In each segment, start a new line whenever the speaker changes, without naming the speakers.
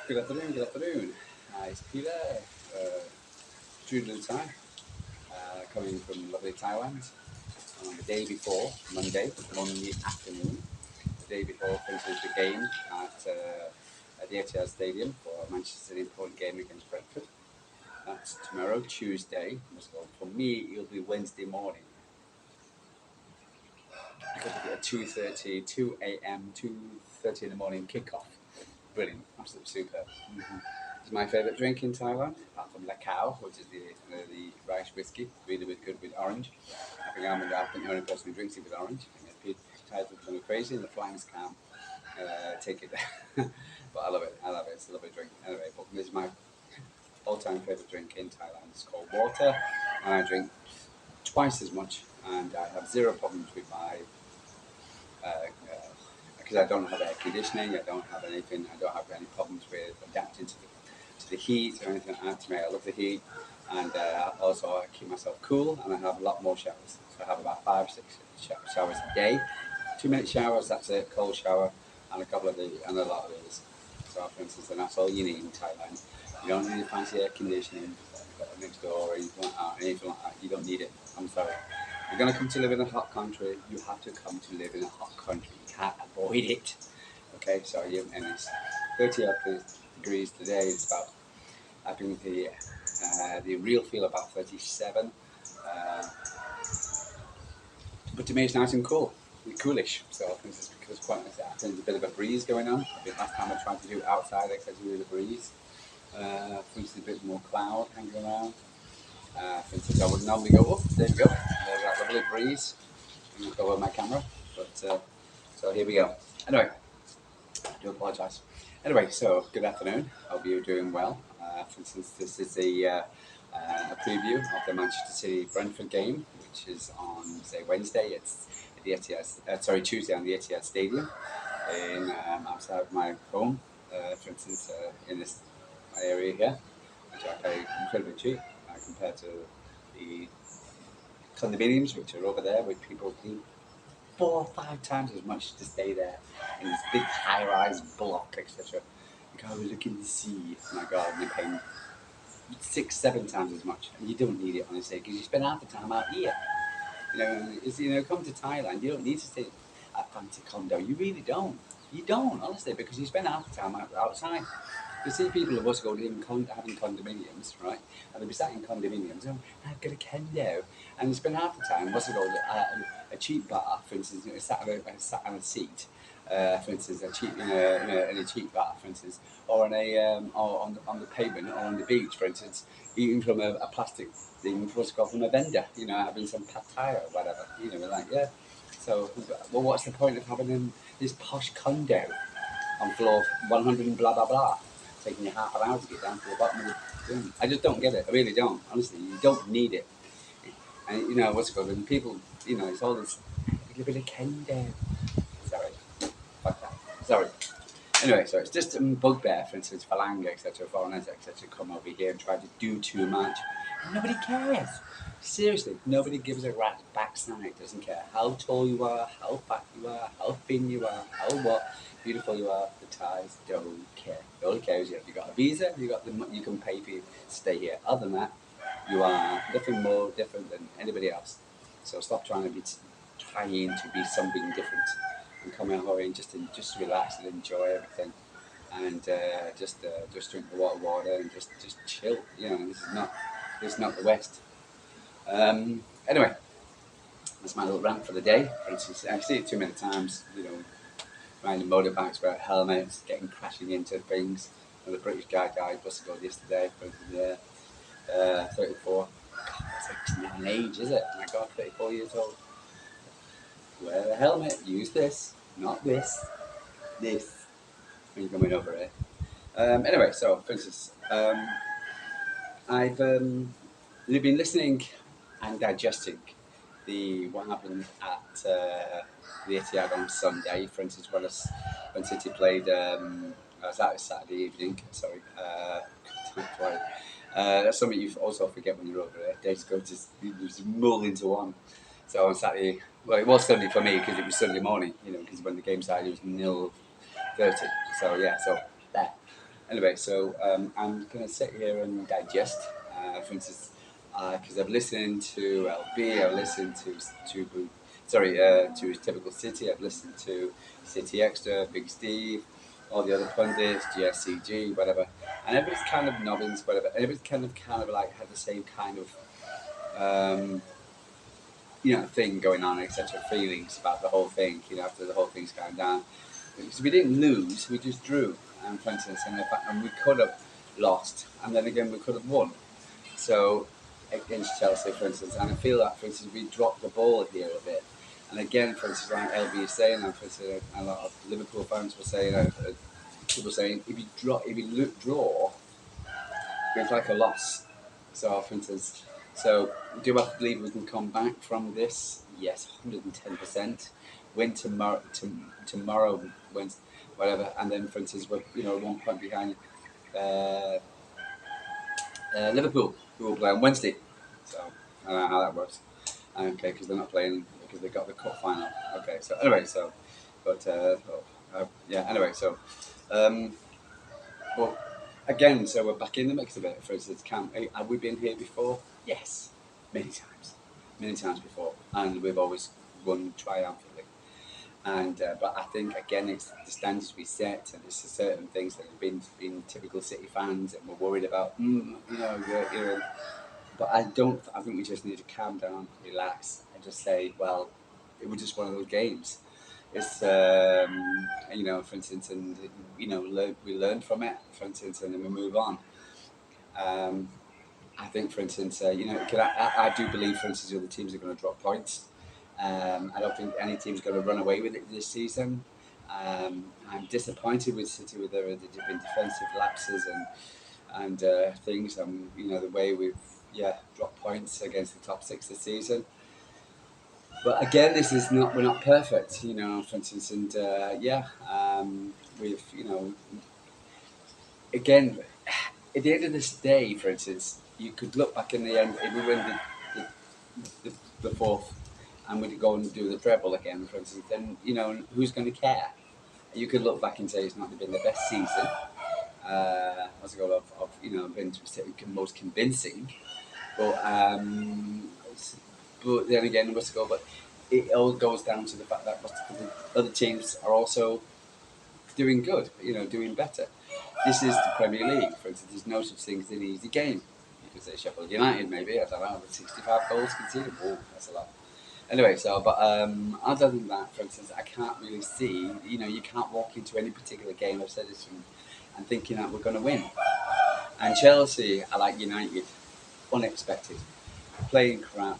Good afternoon, good afternoon. It's Peter, student time, coming from lovely Thailand on the day before, Monday afternoon, the day before finishes the game at the Etihad Stadium for Manchester City important game against Brentford. That's tomorrow, Tuesday. So for me, it'll be Wednesday morning. Because we get a 2 a.m., 2:30 in the morning kickoff. Brilliant, absolutely superb. It's my favourite drink in Thailand, apart from Lakau, which is the rice whiskey, really good with orange. I think the only person who drinks it with orange. People Thais are kind of crazy, and the flying scam take it. But I love it. It's a lovely drink. Anyway, but this is my all-time favourite drink in Thailand. It's called water, and I drink twice as much, and I have zero problems with my because I don't have air conditioning, I don't have anything, I don't have any problems with adapting to the heat or anything like that. To me, I love the heat, and also I keep myself cool, and I have a lot more showers. So I have about 5-6 showers a day. 2-minute showers, that's it. Cold shower, and a lot of these. So, for instance, and that's all you need in Thailand. You don't need fancy air conditioning next door or anything like that. You don't need it. I'm sorry. You're going to come to live in a hot country, you have to come to live in a hot country. You can't avoid it. Okay, so and it's 30 degrees today. It's about, I think the real feel about 37. But to me, it's nice and cool. It's coolish. So I think it's because quite nice. I think there's a bit of a breeze going on. I think last time I tried to do it outside, I could do the breeze. For instance, a bit more cloud hanging around. For instance, I would normally go up. There we go. There's that lovely breeze. I'm going to go over my camera. But so here we go. Anyway, I do apologise. Anyway, so good afternoon. Hope you're doing well. For instance, this is a preview of the Manchester City Brentford game, which is on say Wednesday. It's at the Etihad. Tuesday on the Etihad Stadium in outside of my home. For instance, in this area here, which I pay incredibly cheap compared to the condominiums, which are over there, with people paying 4 or 5 times as much to stay there in this big high-rise block, etc. You go looking to see, oh my God, you're paying 6-7 times as much, and you don't need it, honestly, because you spend half the time out here. Come to Thailand, you don't need to stay at a fancy condo. You really don't. You don't, honestly, because you spend half the time outside. You see people who also go living having condominiums, right? And they'll be sat in condominiums. Oh, I've got a condo, and you spend half the time. A cheap bar, for instance, sat on a seat. For instance, in a cheap bar, for instance, or on the pavement or on the beach, for instance, eating from a plastic thing, what's called from a vendor. Having some pad thai or whatever. Yeah. So, well, what's the point of having this posh condo on floor 100 and blah blah blah? Taking you half an hour to get down to the bottom of the room. I just don't get it. I really don't. Honestly, you don't need it. And what's it called? And people, it's all this. A bit of condo. Sorry, fuck that. Sorry. Anyway, so it's just bugbear, for instance, Falanga, etc., foreigners, etc., come over here and try to do too much. And nobody cares. Seriously, nobody gives a rat's backside. Doesn't care how tall you are, how fat you are, how thin you are, how beautiful you are. The Thais don't care. All it cares is if you got a visa, you can pay for you to stay here. Other than that, you are nothing more different than anybody else. So stop trying to be something different. And come out here and just relax and enjoy everything, and just drink the water and just chill. This is not the West. Anyway, that's my little rant for the day. For instance, I see it too many times. Riding motorbikes without helmets, getting crashing into things. The British guy died yesterday. 34. God, it's not an age, is it? Oh my God, 34 years old. Wear a helmet. Use this, not this. This. When you're coming over here. Anyway, so for instance, I've been listening and digesting what happened at the Etihad on Sunday. For instance, when City played, that was Saturday evening. Sorry, that's something you also forget when you're over there. Days go just mull into one. So on Saturday, well, it was Sunday for me because it was Sunday morning. Because when the game started, it was 0:30. So yeah, so there. Anyway, so I'm going to sit here and digest, for instance, because I've listened to LB, I've listened to Typical City, I've listened to City Extra, Big Steve, all the other pundits, GSCG, whatever, and everybody's kind of nodding, whatever, and everybody's kind of like had the same kind of um, thing going on, etc. Feelings about the whole thing, after the whole thing's gone down. Because we didn't lose, we just drew, for instance, and we could have lost, and then again we could have won. So against Chelsea, for instance, and I feel that, for instance, we dropped the ball here a bit. And again, for instance, like LB is saying, and for instance, a lot of Liverpool fans were saying, people saying, if you draw, it's like a loss. So, for instance, do I believe we can come back from this? Yes, 110%. Win tomorrow, win whatever, and then, for instance, we're 1 point behind uh, Liverpool, who will play on Wednesday. So I don't know how that works. Okay, because they're not playing because they got the cup final. Okay, so anyway, yeah. Anyway, um, well, again, so we're back in the mix a bit. For instance, have we been here before? Yes, many times before, and we've always won triumphantly. And but I think again, it's the standards we set, and it's certain things that have been typical City fans, and we're worried about. But I don't. I think we just need to calm down, relax, and just say, well, it was just one of those games. It's for instance, and we learned from it, for instance, and then we move on. Um, I think, for instance, 'cause I do believe, for instance, the other teams are going to drop points. I don't think any team's going to run away with it this season. I'm disappointed with City with their different defensive lapses and things. The way we've dropped points against the top six this season. But again, this is not we're not perfect, for instance, and we've again at the end of this day, for instance, you could look back in the end if we win the, the fourth and we'd go and do the treble again, for instance, then who's going to care? You could look back and say it's not been the best season. As a goal of been most convincing, but then again, what's the goal? But it all goes down to the fact that the other teams are also doing good, doing better. This is the Premier League, for instance. There's no such thing as an easy game. You could say Sheffield United, maybe. I don't know, with 65 goals conceded. Oh, that's a lot. Anyway, but other than that, for instance, I can't really see. You can't walk into any particular game. I've said this, and thinking that we're going to win. And Chelsea are like United, unexpected, playing crap,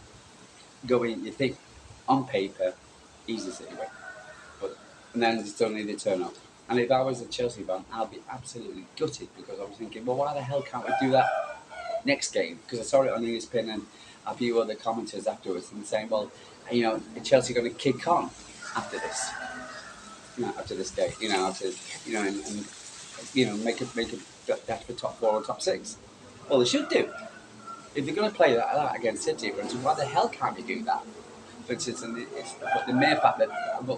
going. You think on paper, easy City win, but and then suddenly they turn up. And if I was a Chelsea fan, I'd be absolutely gutted because I was thinking, well, why the hell can't we do that next game? Because I saw it on ESPN and a few other commenters afterwards and saying, well, Chelsea are going to kick on after this, after this game, and make it dash for top four or top six. Well, they should do. If they're going to play that against City, for instance, why the hell can't they do that? For instance, but the mere fact that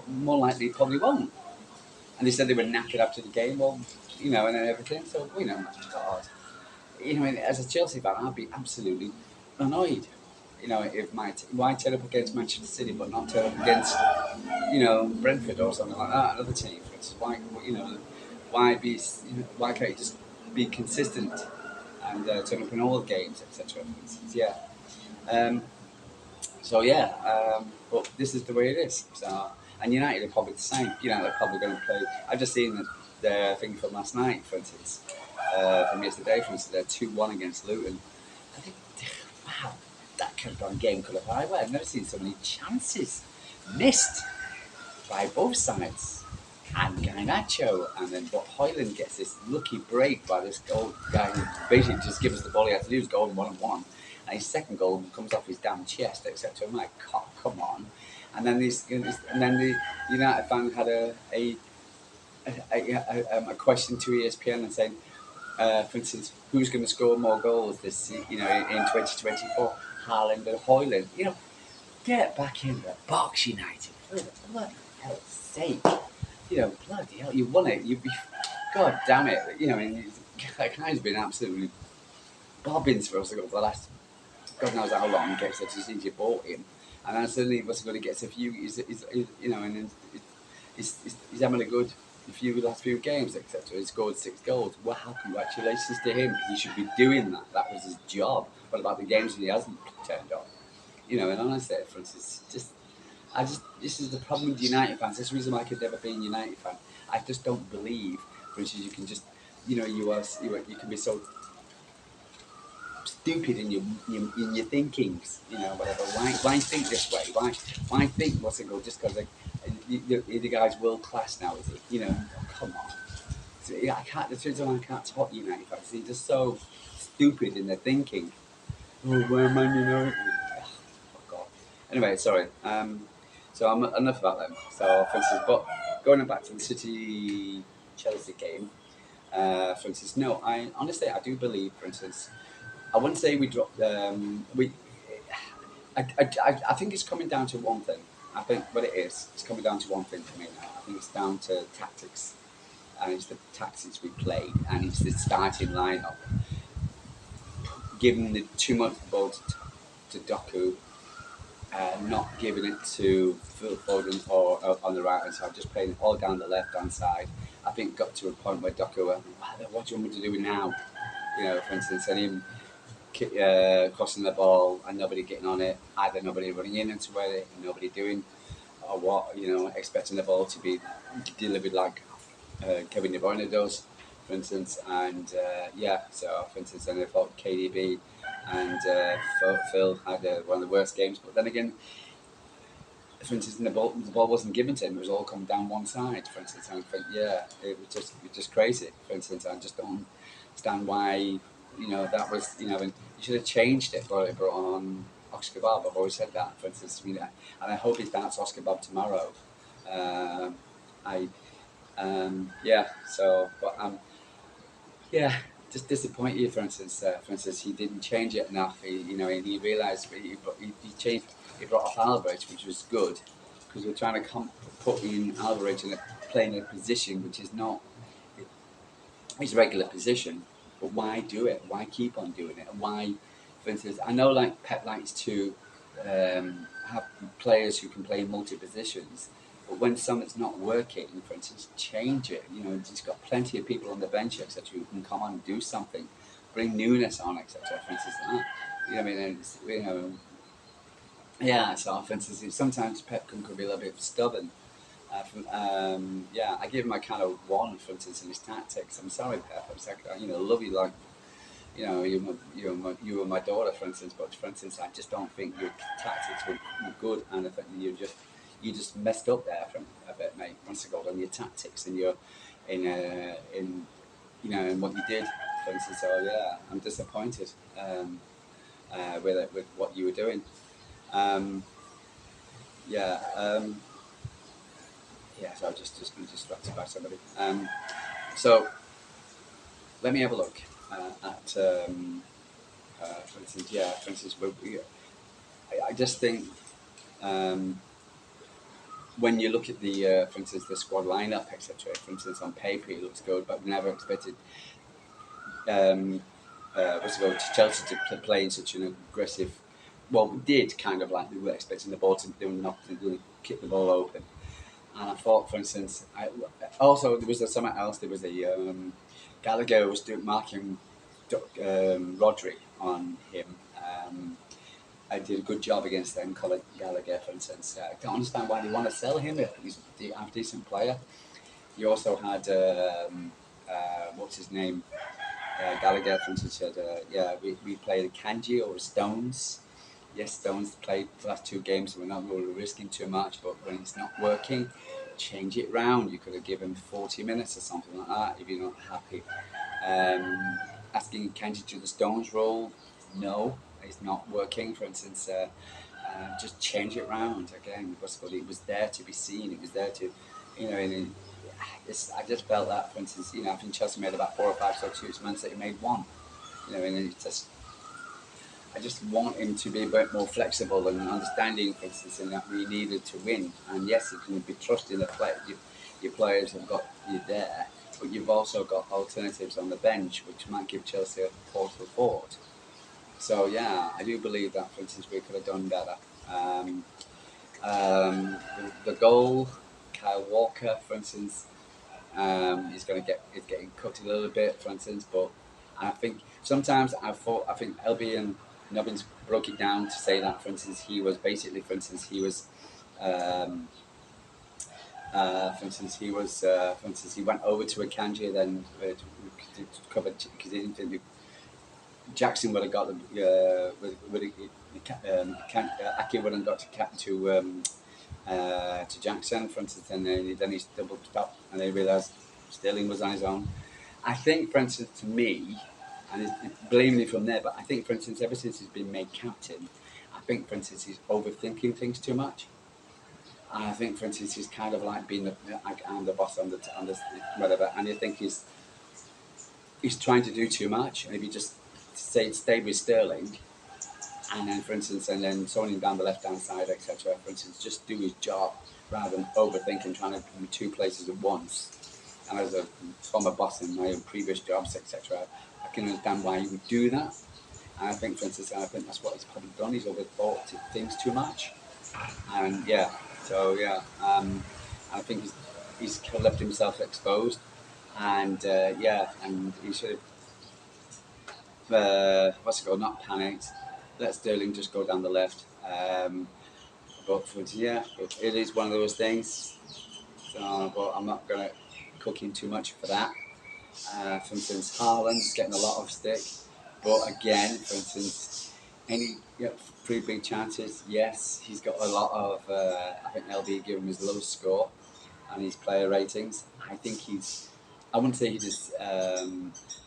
more likely probably won't. And they said they were knackered after the game, well, and then everything. So, God. As a Chelsea fan, I'd be absolutely annoyed. If why turn up against Manchester City but not turn up against, Brentford or something like that, another team. Why, why can't you just be consistent and turn up in all the games, etc. Yeah. Um, but this is the way it is. So, and United are probably the same. They're probably going to play. I've just seen the thing from last night, for instance, from yesterday, for instance, they're 2-1 against Luton. I think, wow, that kind of game could have happened. I've never seen so many chances missed by both sides. And Garnacho, and then Hoyland gets this lucky break by this goal guy who basically just gives us the ball. He had to do his goal in 1-on-1. And his second goal comes off his damn chest, etc. I'm like, come on. And then the United fan had a question to ESPN and saying, for instance, who's going to score more goals this, in 2024, Haaland or Hoyland? Get back in the box, United. For the bloody hell's sake. Bloody hell, you won it. God damn it, you know, I mean, that guy's been absolutely bobbins for us for the last God knows how long. Gets such as you bought him, and then suddenly what's going to get a few. You know, and then he's having a good few last few games, etc. He scored 6 goals. Well, how congratulations to him. He should be doing that. That was his job. What about the games he hasn't turned on? You know, and honestly, for instance, this is the problem with United fans. This is the reason why I could never be a United fan. I just don't believe, for instance, you can just, you know, you can be so stupid in your thinkings, you know, whatever. Why think this way? Why think what's it called? Just because the guy's world class now, is he? You know, oh, come on. So, yeah, I can't. The truth is, I can't talk United fans. They're just so stupid in their thinking. Oh, where Man United? Oh, God. Anyway, sorry. So I'm enough about them. So, for instance, but going back to the City Chelsea game, for instance, no, I do believe, for instance, I wouldn't say we dropped. I think it's coming down to one thing. I think what it is, it's coming down to one thing for me now. I think it's down to tactics, and it's the tactics we played, and it's the starting lineup, giving the too much ball to Doku, not giving it to Phil Foden or on the right hand side, just playing it all down the left hand side. I think it got to a point where Doku went, "What do you want me to do now?" You know, for instance, and him crossing the ball and nobody getting on it, either nobody running in into it, nobody doing or what, you know, expecting the ball to be delivered like Kevin De Bruyne does, for instance. And yeah, so for instance, and I thought KDB and Phil had one of the worst games. But then again, for instance, the ball wasn't given to him; it was all coming down one side. For instance, and I think, yeah, it was just crazy. For instance, I just don't understand why, you know, that was, you know, and you should have changed it, brought on Oscar Bob. I've always said that. For instance, you know, and I hope he starts Oscar Bob tomorrow. Um, I yeah. So, but yeah, just disappointed. For instance, he didn't change it enough. You know, he realised he changed. He brought off Alvarez, which was good, because we're trying to put in Alvarez in playing a position which is not his regular position. But why do it? Why keep on doing it? And why, for instance, I know like Pep likes to have players who can play multi positions, but when something's not working, for instance, change it. You know, he's got plenty of people on the bench, etc., who can come on and do something, bring newness on, etc. For instance, you know, what I mean, and you know, yeah. So, for instance, sometimes Pep can be a little bit stubborn. Yeah, I give him a kind of one, for instance, in his tactics. I'm sorry, Pep. I'm sorry, you know, love you like, you know, you were my daughter, for instance. But for instance, I just don't think your tactics were good, and I think you just messed up there from a bit, mate. Once ago, on your tactics and your in you know in what you did, for instance. So yeah, I'm disappointed with what you were doing. Um, yeah. Yeah, so I've just been distracted by somebody. So let me have a look at, for instance, yeah, for instance, I just think um, when you look at the, for instance, the squad lineup, etc. For instance, on paper it looks good, but we never expected um, what's it called, Chelsea to play in such an aggressive. Well, we did kind of like we were expecting the ball to do nothing, really kick the ball open. And I thought, for instance, also there was something else. There was a Gallagher was marking Rodri on him. I did a good job against them, Colin Gallagher, for instance. I don't understand why they want to sell him if he's a decent player. You also had what's his name? Gallagher, for instance, said, yeah, we played a Kanji or a Stones. Yes, Stones played the last 2 games, so we're not really risking too much, but when it's not working, change it round. You could have given 40 minutes or something like that if you're not happy. Asking Kanji to the Stones role, no, it's not working. For instance, just change it round again. It was there to be seen. It was there to, you know, I just felt that, for instance, you know, I think Chelsea made about 4 or 5 substitutes, Man City made one. You know, and it just I just want him to be a bit more flexible and understanding, for instance, in that we needed to win. And yes, you can be trusting the play, your players have got you there. but you've also got alternatives on the bench, which might give Chelsea a portal forward. So yeah, I do believe that, for instance, we could have done better. Um, the goal, Kyle Walker, for instance, he's getting cut a little bit, for instance. But I think sometimes I think LB and Nubbins broke it down to say that, for instance, he was basically, for instance, he was. Um, for instance, he went over to Akanji then to cover because he didn't think Jackson would have got the Aki would have got to Jackson, for instance, and then he's double stop, and they realised Sterling was on his own. I think, for instance, to me, and blame me from there, but I think, for instance, ever since he's been made captain, I think, for instance, he's overthinking things too much. And I think, for instance, he's kind of like being I'm the boss on the whatever, and you think he's trying to do too much, and if you just stay with Sterling, and then, for instance, and then throwing him down the left-hand side, etc. For instance, just do his job rather than overthinking, trying to be two places at once. And as a former boss in my own previous jobs, etc., I can understand why you would do that. And I think, for instance, I think that's what he's probably done. He's overthought things too much. And yeah, so yeah, I think he's left himself exposed. And yeah, and he should have, what's it called, not panicked. Let Sterling just go down the left. But for, yeah, it is one of those things. So, but I'm not going to cook him too much for that. For instance, Haaland's getting a lot of stick. But again, for instance, any pretty big chances, yes, he's got a lot of, I think LB gave him his lowest score and his player ratings. I think I wouldn't say he's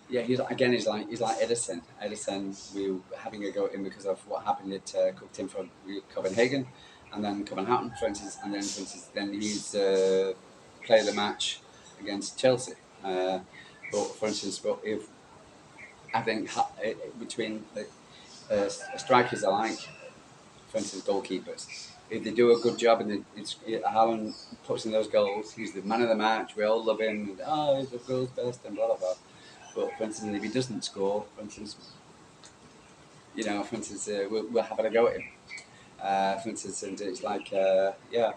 yeah, he's like Edison. Edison, we were having a go at him because of what happened at cooked him for Copenhagen, and then Copenhagen, for instance, and then for instance, then he's player of the match against Chelsea. But for instance, but if I think between the strikers alike, for instance, goalkeepers. If they do a good job and Haaland puts in those goals, he's the man of the match. We all love him. And, oh, he's the world's best and blah blah blah. But for instance, if he doesn't score, for instance, we're having a go at him. For instance, and it's like, yeah.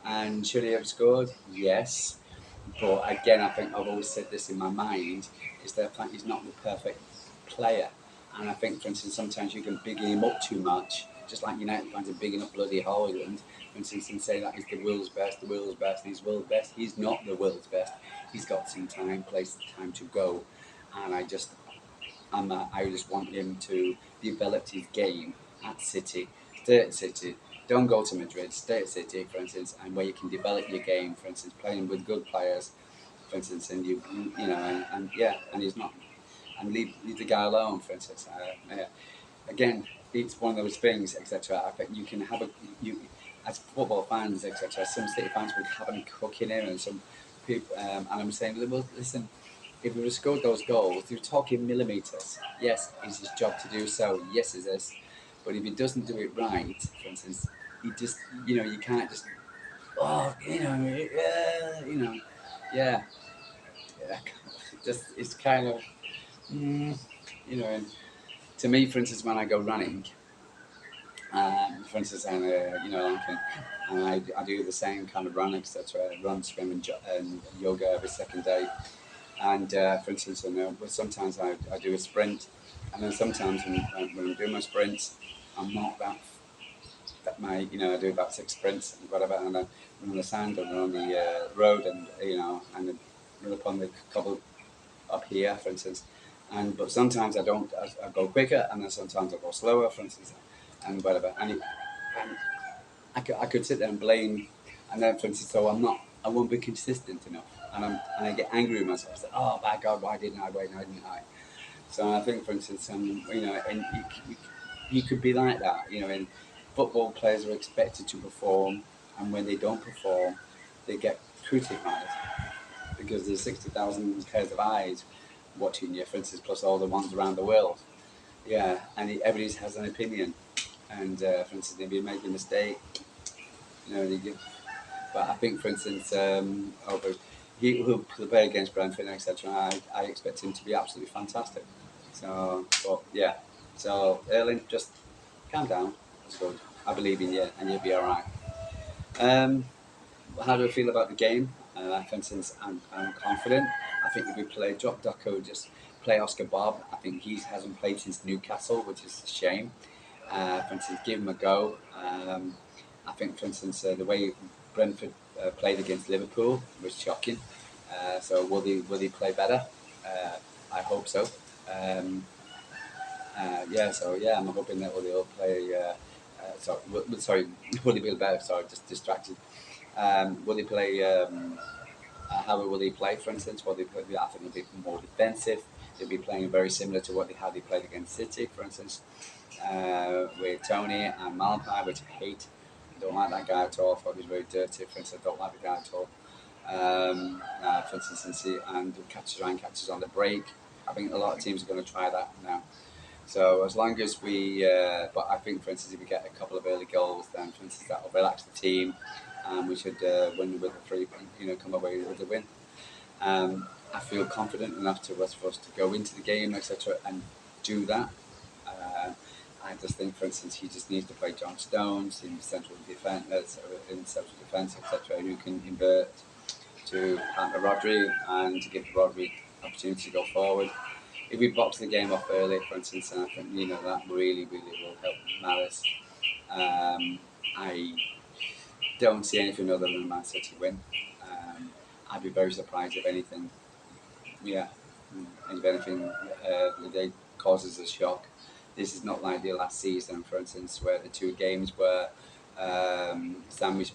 And should he have scored? Yes. But again, I think I've always said this in my mind is that he's not the perfect player. And I think, for instance, sometimes you can big him up too much, just like United fans are bigging up bloody Holland, for instance, and say that he's the world's best, he's world's best. He's not the world's best. He's got some time to go. And I just want him to develop his game at City, stay at City. Don't go to Madrid, stay at City, for instance, and where you can develop your game, for instance, playing with good players, for instance, and and yeah, and he's not, and leave the guy alone, for instance. Again, it's one of those things, etc. I think you can have as football fans, etc. Some City fans would have a cook in here, and some people, and I'm saying, well, listen, if he would have scored those goals, you're talking millimetres. Yes, it's his job to do so. Yes, it is. But if he doesn't do it right, for instance, he just, you can't just, oh, yeah, yeah. Just it's kind of, mm, and to me, for instance, when I go running, for instance, and I do the same kind of run, etc. Run, swim, and yoga every second day. And for instance, sometimes I do a sprint, and then sometimes when I'm doing my sprints, I'm not I do about 6 sprints and whatever, and I run on the sand and run on the road, and then run up on the cobble up here, for instance. But sometimes I go quicker, and then sometimes I go slower, for instance, and whatever. And I could sit there and blame, and then for instance, so I won't be consistent enough, and I get angry with myself. I say, oh my God, why didn't I? Why didn't I? So I think, for instance, and you could be like that, and football players are expected to perform, and when they don't perform, they get criticised because there's 60,000 pairs of eyes watching you, for instance, plus all the ones around the world. Yeah, and everybody has an opinion, and for instance, if you make a mistake, they give. But I think, for instance, who play against Brentford, etc. I expect him to be absolutely fantastic. So, but yeah, so Erling, just calm down. It's good. I believe in you, and you'll be all right. Um, how do I feel about the game? For instance, I'm confident. I think if we play drop Ducko, just play Oscar Bob. I think he hasn't played since Newcastle, which is a shame. For instance, give him a go. I think, for instance, the way Brentford played against Liverpool was shocking. So will they play better? I hope so. Um, yeah, so yeah, I'm hoping that they'll play. Sorry, will they play better? Sorry, just distracted. Will they play? How will they play? For instance, will they play? I think they'll be more defensive. They'll be playing very similar to how they played against City, for instance, with Tony and Malapai, which I hate. I don't like that guy at all. I thought he was very dirty. For instance, I don't like the guy at all. For instance, and catches on the break. I think a lot of teams are going to try that now. So as long as but I think, for instance, if we get a couple of early goals, then for instance that will relax the team, and we should win with a three. Come away with a win. I feel confident enough for us to go into the game, etc., and do that. Um, I just think, for instance, he just needs to play John Stones in central defence, etc., who can invert to partner Rodri and to give Rodri opportunity to go forward. If we box the game off early, for instance, and I think that really, really will help Malice. I don't see anything other than a Man City win. I'd be very surprised if anything, yeah, if anything, they causes a shock. This is not like the last season, for instance, where the two games were sandwiched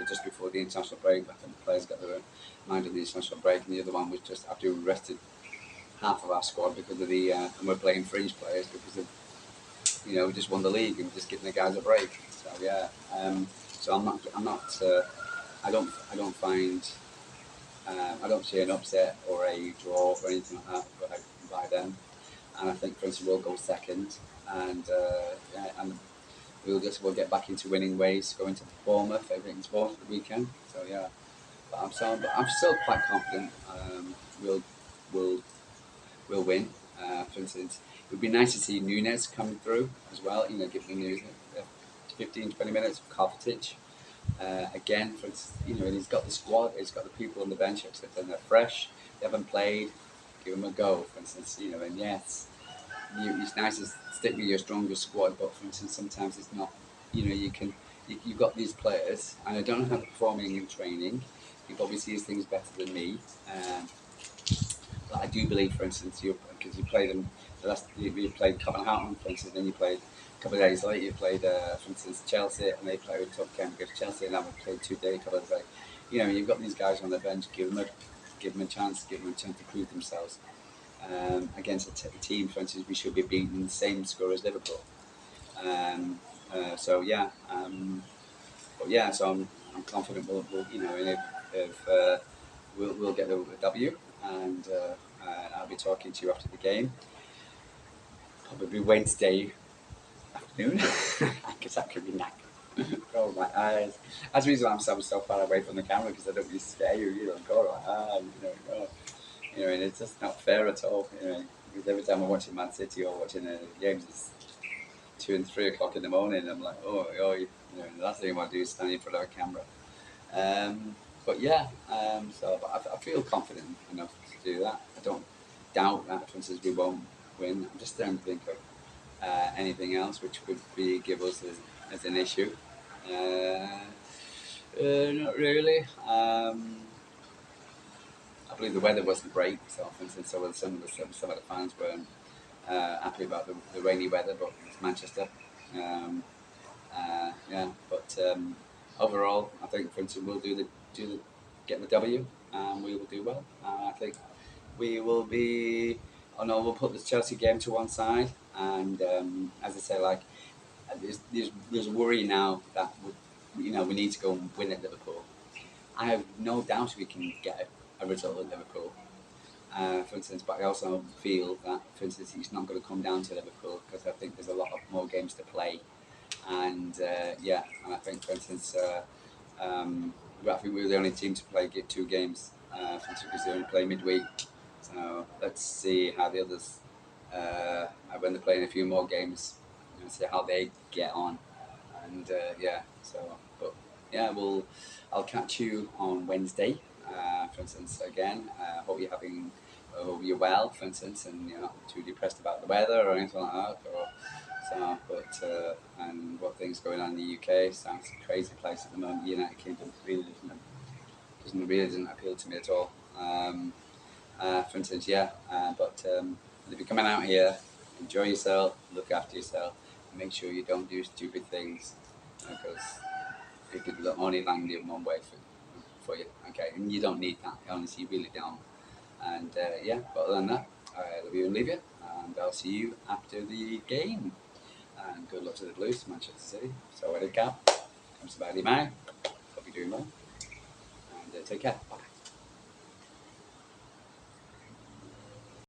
just before the international break. I think the players got their mind on the international break, and the other one was just after we rested half of our squad because of and we're playing fringe players because of we just won the league and just giving the guys a break. So yeah, so I'm not I don't find I don't see an upset or a draw or anything like that by them. And I think, for instance, we'll go second, and and we'll get back into winning ways, going to Bournemouth. I think it's Bournemouth the weekend. So yeah, but I'm still quite confident. We'll we'll will win. For instance, it would be nice to see Nunes come through as well. Giving Nunes 15, 20 minutes of Kovacic. Again, for instance, and he's got the squad, he's got the people on the bench, except they're fresh, they haven't played. Give them a go, for instance. And yes, it's nice to stick with your strongest squad, but for instance, sometimes it's not. You've got these players, and I don't know how they're performing in training. He probably sees things better than me. But I do believe, for instance, because you played them you played Copenhagen, for instance, then you played a couple of days later. You played, for instance, Chelsea, and they played a tough game against Chelsea, and now we played 2 days, a couple of days. You've got these guys on the bench. Give them a chance. Give them a chance to prove themselves against a team. For instance, we should be beating the same score as Liverpool. So yeah, but yeah, so I'm confident we'll if we'll get the W, and I'll be talking to you after the game, probably Wednesday afternoon, because that could be knackered. Oh my eyes! That's the reason I'm so far away from the camera because I don't really scare you. Go like and it's just not fair at all. Because every time I'm watching Man City or watching games, it's 2 and 3 o'clock in the morning. I'm like, the last thing I want to do is stand in front of a camera. But yeah, but I feel confident enough to do that. I don't doubt that, for instance, we won't win. I'm just trying to think of anything else which could give us as an issue. Not really. I believe the weather wasn't great, so for instance, some of the fans weren't happy about the rainy weather, but it's Manchester. Um, yeah, but overall, I think, for instance, we'll get the W, and we will do well. I think we will be. Oh no, we'll put the Chelsea game to one side, and as I say, like there's worry now that we need to go and win at Liverpool. I have no doubt we can get a result at Liverpool. For instance, but I also feel that, for instance, it's not going to come down to Liverpool because I think there's a lot of more games to play, and and I think, for instance, I think we were the only team to play 2 games. Because they only play midweek. So let's see how the others, when they're playing a few more games, see how they get on. And yeah, so but yeah, I'll catch you on Wednesday. For instance, again, hope you're having, hope you're well, for instance, and you're not too depressed about the weather or anything like that. Or so, but and what things going on in the UK. Sounds a crazy place at the moment. The United Kingdom really doesn't appeal to me at all. For instance, yeah. But if you're coming out here, enjoy yourself, look after yourself, and make sure you don't do stupid things because it could only land you one way for you. Okay, and you don't need that. Honestly, you really don't. And yeah, but other than that, I love you and leave you, and I'll see you after the game. And good luck to the Blues, Manchester City. So, Cap, comes to Bali, man. Hope you're doing well, and take care. Bye.